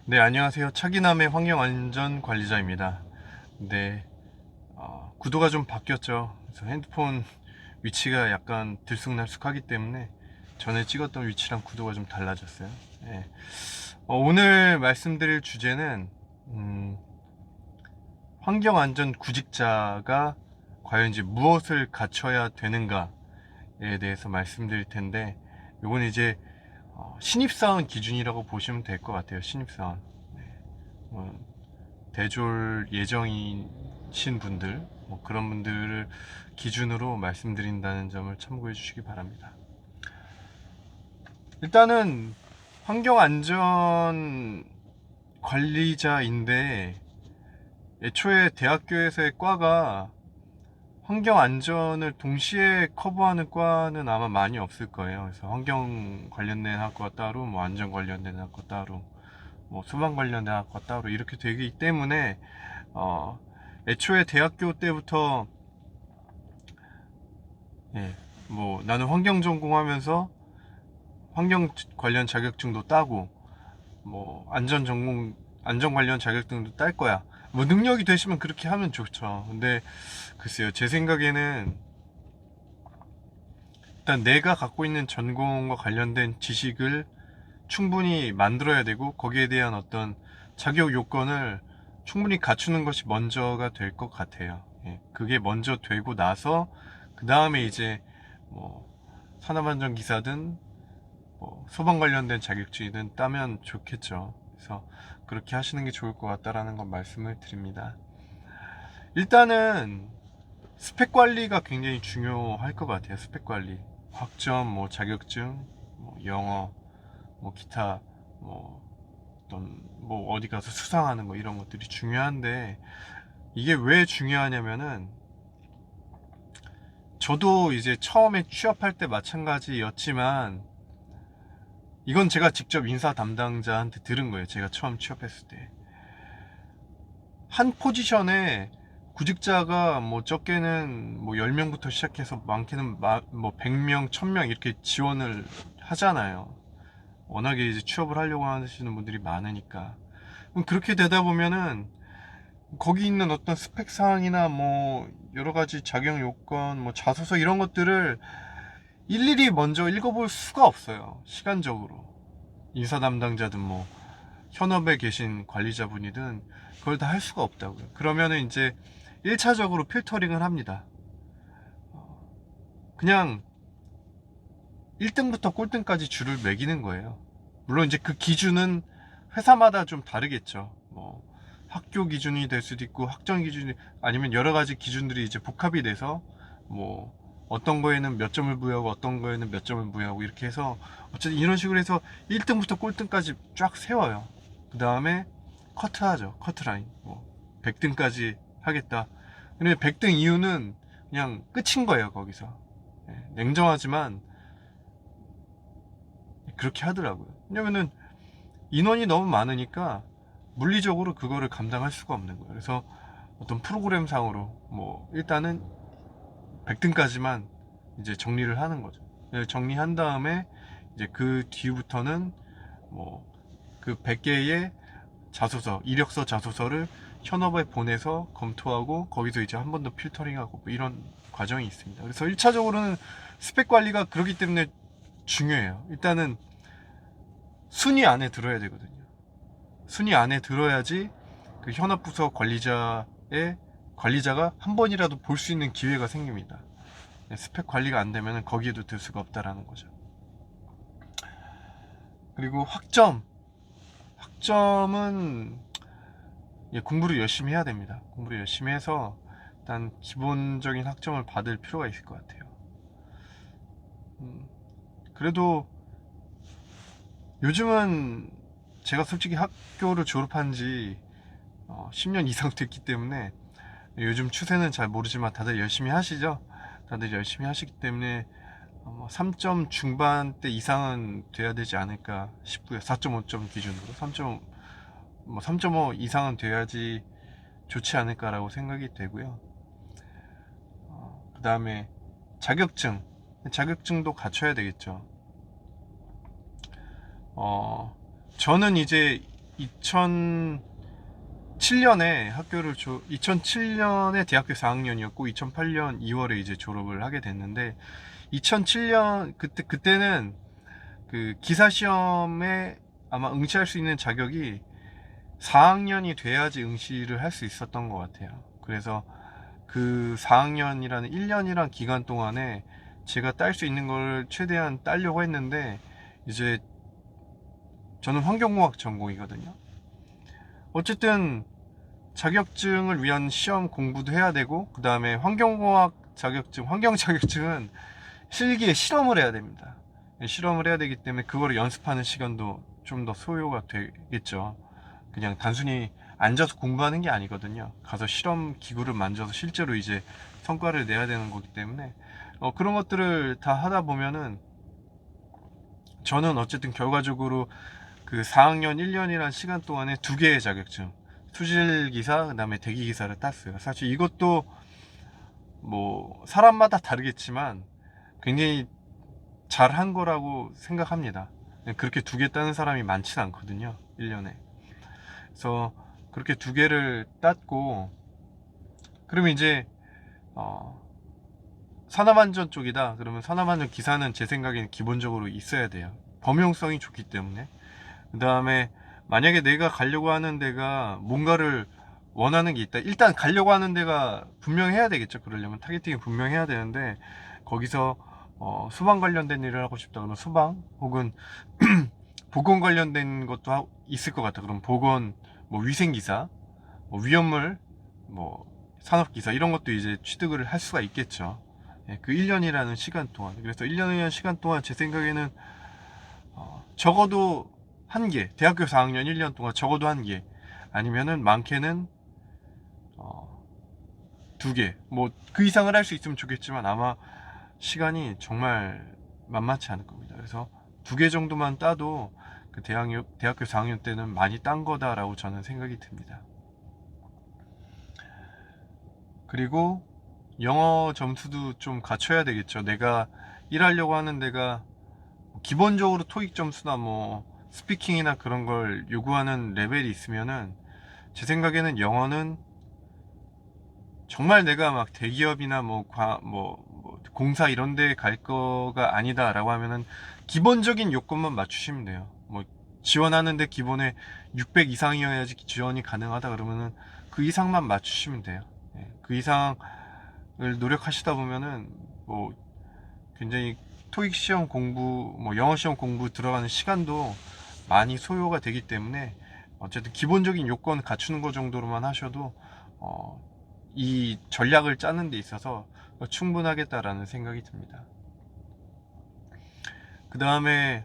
네, 안녕하세요. 차기남의 환경안전관리자입니다. 네, 구도가 좀 바뀌었죠. 그래서 핸드폰 위치가 약간 들쑥날쑥하기 때문에 전에 찍었던 위치랑 구도가 좀 달라졌어요. 네. 오늘 말씀드릴 주제는 환경안전 구직자가 과연 이제 무엇을 갖춰야 되는가에 대해서 말씀드릴 텐데, 이건 이제 신입사원 기준이라고 보시면 될 것 같아요. 신입사원. 어, 대졸 예정이신 분들, 그런 분들을 기준으로 말씀드린다는 점을 참고해 주시기 바랍니다. 일단은 환경안전 관리자인데, 애초에 대학교에서의 과가 환경안전을 동시에 커버하는 과는 아마 많이 없을 거예요. 그래서 환경 관련된 학과 따로, 뭐 안전 관련된 학과 따로, 뭐 소방 관련된 학과 따로 이렇게 되기 때문에 어, 애초에 대학교 때부터 예, 뭐 나는 환경 전공하면서 환경 관련 자격증도 따고 뭐 안전 관련 자격증도 딸 거야. 뭐 능력이 되시면 그렇게 하면 좋죠. 근데 글쎄요, 제 생각에는 일단 내가 갖고 있는 전공과 관련된 지식을 충분히 만들어야 되고, 거기에 대한 어떤 자격 요건을 충분히 갖추는 것이 먼저가 될 것 같아요. 예, 그게 먼저 되고 나서 그 다음에 이제 뭐 산업안전기사든 뭐 소방 관련된 자격증이든 따면 좋겠죠. 그래서 그렇게 하시는 게 좋을 것 같다라는 건 말씀을 드립니다. 일단은 스펙 관리가 굉장히 중요할 것 같아요. 스펙 관리, 학점, 뭐 자격증, 뭐 영어, 뭐 기타, 뭐 어떤 뭐 어디 가서 수상하는 거, 이런 것들이 중요한데, 이게 왜 중요하냐면은, 저도 이제 처음에 취업할 때 마찬가지였지만, 이건 제가 직접 인사 담당자한테 들은 거예요. 제가 처음 취업했을 때 한 포지션에 구직자가 뭐 적게는 뭐 10명부터 시작해서 많게는 뭐 100명, 1000명 이렇게 지원을 하잖아요. 워낙에 이제 취업을 하려고 하시는 분들이 많으니까. 그럼 그렇게 되다 보면은 거기 있는 어떤 스펙 사항이나 뭐 여러 가지 자격 요건, 뭐 자소서 이런 것들을 일일이 먼저 읽어볼 수가 없어요. 시간적으로. 인사 담당자든 뭐 현업에 계신 관리자분이든 그걸 다 할 수가 없다고요. 그러면은 이제 1차적으로 필터링을 합니다. 그냥 1등부터 꼴등까지 줄을 매기는 거예요. 물론 이제 그 기준은 회사마다 좀 다르겠죠. 뭐 학교 기준이 될 수도 있고, 학점 기준이, 아니면 여러 가지 기준들이 이제 복합이 돼서 뭐 어떤 거에는 몇 점을 부여하고 어떤 거에는 몇 점을 부여하고, 이렇게 해서 어쨌든 이런 식으로 해서 1등부터 꼴등까지 쫙 세워요. 그 다음에 커트하죠. 커트라인. 뭐 100등까지 하겠다. 근데 100등 이후는 그냥 끝인 거예요. 거기서. 냉정하지만 그렇게 하더라고요. 왜냐면은 인원이 너무 많으니까 물리적으로 그거를 감당할 수가 없는 거예요. 그래서 어떤 프로그램상으로 뭐 일단은 100등까지만 이제 정리를 하는 거죠. 정리한 다음에 이제 그 뒤부터는 뭐 그 100개의 자소서, 이력서 자소서를 현업에 보내서 검토하고, 거기서 이제 한 번 더 필터링하고, 뭐 이런 과정이 있습니다. 그래서 1차적으로는 스펙 관리가 그렇기 때문에 중요해요. 일단은 순위 안에 들어야 되거든요. 순위 안에 들어야지 그 현업부서 관리자가 한 번이라도 볼 수 있는 기회가 생깁니다. 스펙 관리가 안 되면 거기에도 들 수가 없다라는 거죠. 그리고 학점은 공부를 열심히 해야 됩니다. 공부를 열심히 해서 일단 기본적인 학점을 받을 필요가 있을 것 같아요. 그래도 요즘은 제가 솔직히 학교를 졸업한 지 10년 이상 됐기 때문에, 요즘 추세는 잘 모르지만 다들 열심히 하시죠? 다들 열심히 하시기 때문에 3점 중반대 이상은 돼야 되지 않을까 싶고요. 4.5점 기준으로 3.5 이상은 돼야지 좋지 않을까라고 생각이 되고요. 그 다음에 자격증도 갖춰야 되겠죠. 저는 이제 2007년에 2007년에 대학교 4학년이었고 2008년 2월에 이제 졸업을 하게 됐는데 2007년 그때는 그 기사 시험에 아마 응시할 수 있는 자격이 4학년이 돼야지 응시를 할 수 있었던 것 같아요. 그래서 그 4학년이라는 1년이란 기간 동안에 제가 딸 수 있는 걸 최대한 따려고 했는데, 이제 저는 환경공학 전공이거든요. 어쨌든 자격증을 위한 시험 공부도 해야 되고, 그 다음에 환경공학 자격증, 환경 자격증은 실기에 실험을 해야 됩니다. 실험을 해야 되기 때문에 그거를 연습하는 시간도 좀 더 소요가 되겠죠. 그냥 단순히 앉아서 공부하는 게 아니거든요. 가서 실험 기구를 만져서 실제로 이제 성과를 내야 되는 거기 때문에 그런 것들을 다 하다 보면은 저는 어쨌든 결과적으로 그 4학년 1년이란 시간 동안에 2개의 자격증, 수질기사, 그 다음에 대기기사를 땄어요. 사실 이것도 뭐 사람마다 다르겠지만 굉장히 잘한 거라고 생각합니다. 그렇게 2개 따는 사람이 많지는 않거든요, 1년에. 그래서 그렇게 2개를 땄고, 그러면 이제 산업안전 쪽이다 그러면 산업안전 기사는 제 생각에는 기본적으로 있어야 돼요. 범용성이 좋기 때문에. 그 다음에 만약에 내가 가려고 하는 데가 뭔가를 원하는 게 있다, 일단 가려고 하는 데가 분명해야 되겠죠. 그러려면 타겟팅이 분명해야 되는데, 거기서 소방 관련된 일을 하고 싶다 그러면 소방, 혹은 보건 관련된 것도 있을 것 같아. 그럼 보건, 뭐 위생기사, 뭐 위험물, 뭐 산업기사, 이런 것도 이제 취득을 할 수가 있겠죠. 예, 그 1년이라는 시간 동안. 그래서 1년이라는 시간 동안 제 생각에는 적어도 1개, 대학교 4학년 1년 동안 적어도 1개, 아니면은 많게는 2개, 뭐 그 이상을 할 수 있으면 좋겠지만 아마 시간이 정말 만만치 않을 겁니다. 그래서 2개 정도만 따도 그 대학교 4학년 때는 많이 딴 거다라고 저는 생각이 듭니다. 그리고 영어 점수도 좀 갖춰야 되겠죠. 내가 일하려고 하는 데가 기본적으로 토익 점수나 뭐 스피킹이나 그런 걸 요구하는 레벨이 있으면은, 제 생각에는 영어는 정말 내가 막 대기업이나 뭐 공사 이런 데 갈 거가 아니다라고 하면은 기본적인 요건만 맞추시면 돼요. 뭐 지원하는데 기본에 600 이상이어야지 지원이 가능하다 그러면은 그 이상만 맞추시면 돼요. 예, 그 이상을 노력하시다 보면은 뭐 굉장히 토익 시험 공부, 뭐 영어 시험 공부 들어가는 시간도 많이 소요가 되기 때문에, 어쨌든 기본적인 요건 갖추는 것 정도로만 하셔도 이 전략을 짜는 데 있어서 충분하겠다라는 생각이 듭니다. 그 다음에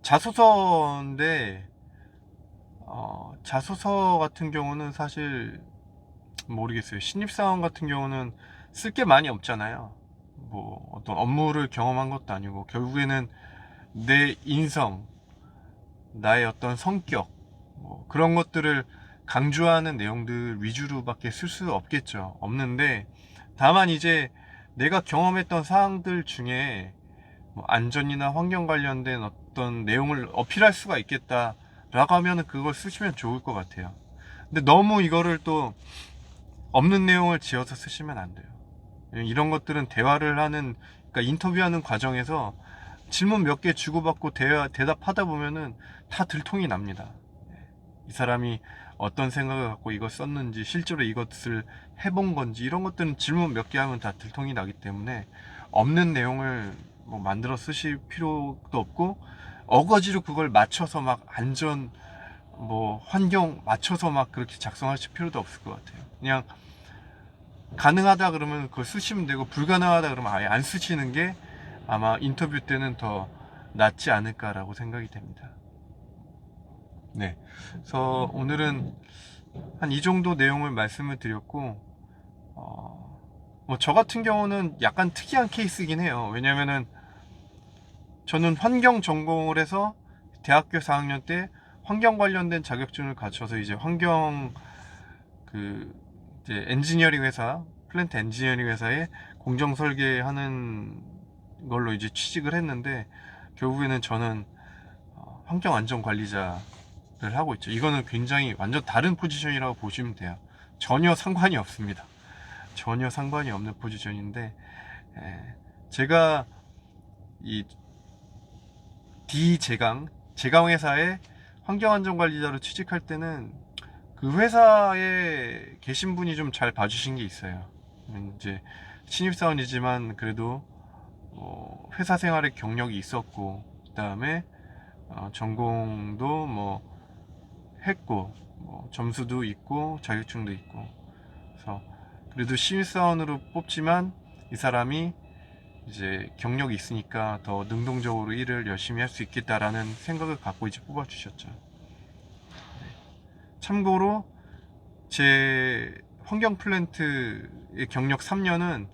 자소서인데, 자소서 같은 경우는 사실 모르겠어요. 신입사원 같은 경우는 쓸 게 많이 없잖아요. 뭐 어떤 업무를 경험한 것도 아니고, 결국에는 내 인성, 나의 어떤 성격, 뭐 그런 것들을 강조하는 내용들 위주로밖에 쓸 수 없겠죠. 없는데, 다만 이제 내가 경험했던 사항들 중에 뭐 안전이나 환경 관련된 어떤 내용을 어필할 수가 있겠다라고 하면은 그걸 쓰시면 좋을 것 같아요. 근데 너무 이거를 또 없는 내용을 지어서 쓰시면 안 돼요. 이런 것들은 대화를 하는, 그러니까 인터뷰하는 과정에서 질문 몇 개 주고받고 대답하다 보면은 다 들통이 납니다. 이 사람이 어떤 생각을 갖고 이걸 썼는지, 실제로 이것을 해본 건지, 이런 것들은 질문 몇 개 하면 다 들통이 나기 때문에 없는 내용을 뭐 만들어 쓰실 필요도 없고, 어거지로 그걸 맞춰서 막 안전, 뭐 환경 맞춰서 막 그렇게 작성하실 필요도 없을 것 같아요. 그냥 가능하다 그러면 그걸 쓰시면 되고, 불가능하다 그러면 아예 안 쓰시는 게 아마 인터뷰 때는 더 낫지 않을까라고 생각이 됩니다. 네. 그래서 오늘은 한 이 정도 내용을 말씀을 드렸고, 뭐 저 같은 경우는 약간 특이한 케이스이긴 해요. 왜냐면은 저는 환경 전공을 해서 대학교 4학년 때 환경 관련된 자격증을 갖춰서 이제 환경, 그 이제 엔지니어링 회사, 플랜트 엔지니어링 회사에 공정 설계하는 걸로 이제 취직을 했는데, 결국에는 저는 환경 안전 관리자 하고 있죠. 이거는 굉장히 완전 다른 포지션이라고 보시면 돼요. 전혀 상관이 없습니다. 전혀 상관이 없는 포지션인데, 제가 이 제강 회사에 환경안전관리자로 취직할 때는 그 회사에 계신 분이 좀 잘 봐주신 게 있어요. 이제 신입사원이지만 그래도 회사 생활에 경력이 있었고, 그 다음에 전공도 뭐 했고, 뭐 점수도 있고 자격증도 있고, 그래서 그래도 신입사원으로 뽑지만 이 사람이 이제 경력이 있으니까 더 능동적으로 일을 열심히 할 수 있겠다라는 생각을 갖고 이제 뽑아주셨죠. 참고로 제 환경 플랜트의 경력 3년은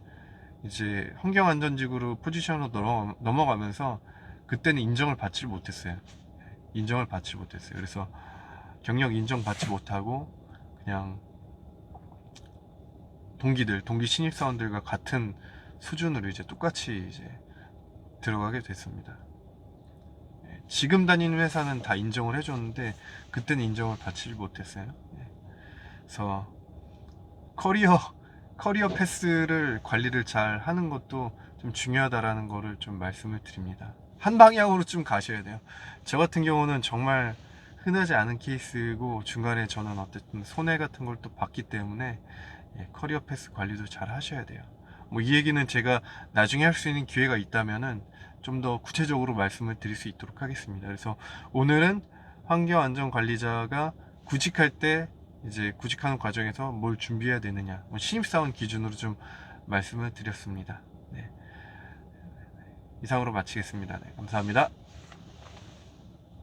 이제 환경안전직으로 포지션으로 넘어가면서 그때는 인정을 받지 못했어요. 인정을 받지 못했어요. 그래서 경력 인정받지 못하고 그냥 동기 신입사원들과 같은 수준으로 이제 똑같이 이제 들어가게 됐습니다. 지금 다니는 회사는 다 인정을 해줬는데 그때는 인정을 받지 못했어요. 그래서 커리어 패스를 관리를 잘 하는 것도 좀 중요하다라는 거를 좀 말씀을 드립니다. 한 방향으로 좀 가셔야 돼요. 저 같은 경우는 정말 흔하지 않은 케이스고 중간에 저는 어쨌든 손해 같은 걸 또 봤기 때문에 커리어 패스 관리도 잘 하셔야 돼요. 뭐 이 얘기는 제가 나중에 할 수 있는 기회가 있다면은 좀 더 구체적으로 말씀을 드릴 수 있도록 하겠습니다. 그래서 오늘은 환경안전관리자가 구직할 때 이제 구직하는 과정에서 뭘 준비해야 되느냐, 신입사원 기준으로 좀 말씀을 드렸습니다. 네. 이상으로 마치겠습니다. 네, 감사합니다.